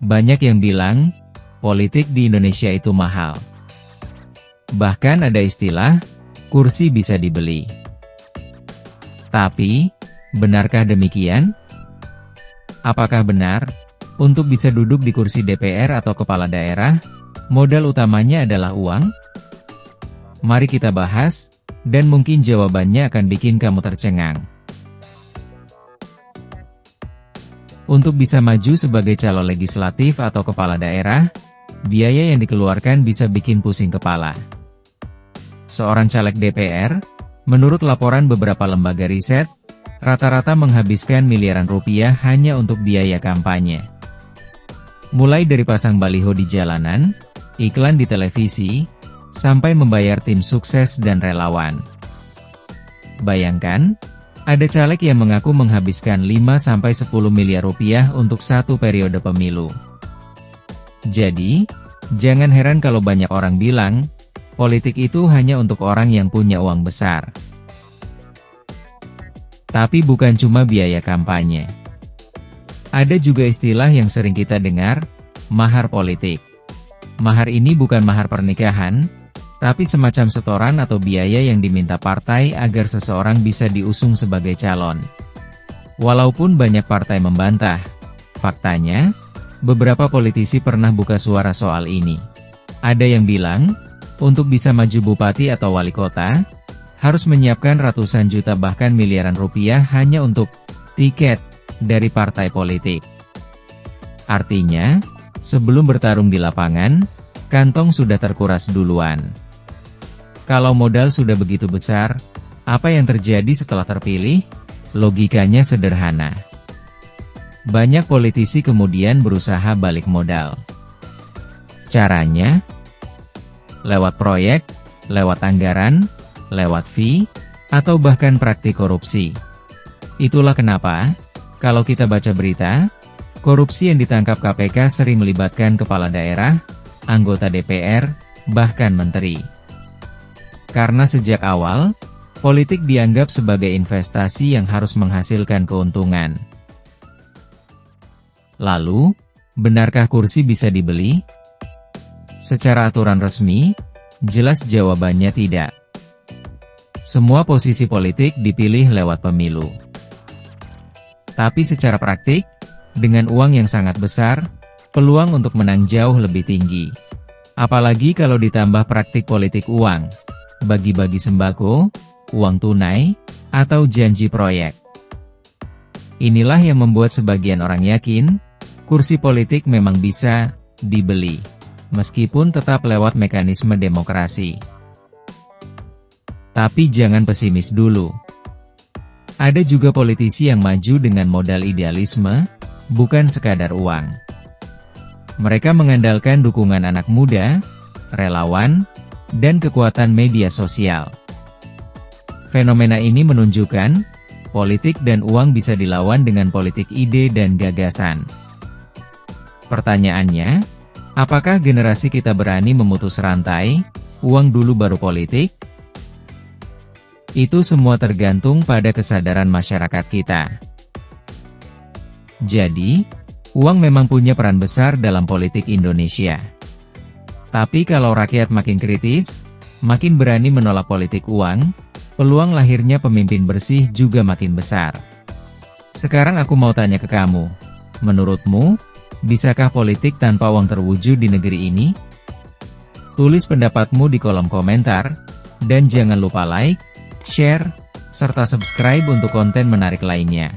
Banyak yang bilang, politik di Indonesia itu mahal. Bahkan ada istilah, kursi bisa dibeli. Tapi, benarkah demikian? Apakah benar, untuk bisa duduk di kursi DPR atau kepala daerah, modal utamanya adalah uang? Mari kita bahas, dan mungkin jawabannya akan bikin kamu tercengang. Untuk bisa maju sebagai calon legislatif atau kepala daerah, biaya yang dikeluarkan bisa bikin pusing kepala. Seorang caleg DPR, menurut laporan beberapa lembaga riset, rata-rata menghabiskan miliaran rupiah hanya untuk biaya kampanye. Mulai dari pasang baliho di jalanan, iklan di televisi, sampai membayar tim sukses dan relawan. Bayangkan, ada caleg yang mengaku menghabiskan 5–10 miliar rupiah untuk satu periode pemilu. Jadi, jangan heran kalau banyak orang bilang, politik itu hanya untuk orang yang punya uang besar. Tapi bukan cuma biaya kampanye. Ada juga istilah yang sering kita dengar, mahar politik. Mahar ini bukan mahar pernikahan, tapi semacam setoran atau biaya yang diminta partai agar seseorang bisa diusung sebagai calon. Walaupun banyak partai membantah, faktanya, beberapa politisi pernah buka suara soal ini. Ada yang bilang, untuk bisa maju bupati atau wali kota, harus menyiapkan ratusan juta bahkan miliaran rupiah hanya untuk tiket dari partai politik. Artinya, sebelum bertarung di lapangan, kantong sudah terkuras duluan. Kalau modal sudah begitu besar, apa yang terjadi setelah terpilih? Logikanya sederhana. Banyak politisi kemudian berusaha balik modal. Caranya? Lewat proyek, lewat anggaran, lewat fee, atau bahkan praktik korupsi. Itulah kenapa, kalau kita baca berita, korupsi yang ditangkap KPK sering melibatkan kepala daerah, anggota DPR, bahkan menteri. Karena sejak awal, politik dianggap sebagai investasi yang harus menghasilkan keuntungan. Lalu, benarkah kursi bisa dibeli? Secara aturan resmi, jelas jawabannya tidak. Semua posisi politik dipilih lewat pemilu. Tapi secara praktik, dengan uang yang sangat besar, peluang untuk menang jauh lebih tinggi. Apalagi kalau ditambah praktik politik uang. Bagi-bagi sembako, uang tunai, atau janji proyek. Inilah yang membuat sebagian orang yakin, kursi politik memang bisa dibeli, meskipun tetap lewat mekanisme demokrasi. Tapi jangan pesimis dulu. Ada juga politisi yang maju dengan modal idealisme, bukan sekadar uang. Mereka mengandalkan dukungan anak muda, relawan, dan kekuatan media sosial. Fenomena ini menunjukkan, politik dan uang bisa dilawan dengan politik ide dan gagasan. Pertanyaannya, apakah generasi kita berani memutus rantai, uang dulu baru politik? Itu semua tergantung pada kesadaran masyarakat kita. Jadi, uang memang punya peran besar dalam politik Indonesia. Tapi kalau rakyat makin kritis, makin berani menolak politik uang, peluang lahirnya pemimpin bersih juga makin besar. Sekarang aku mau tanya ke kamu, menurutmu, bisakah politik tanpa uang terwujud di negeri ini? Tulis pendapatmu di kolom komentar, dan jangan lupa like, share, serta subscribe untuk konten menarik lainnya.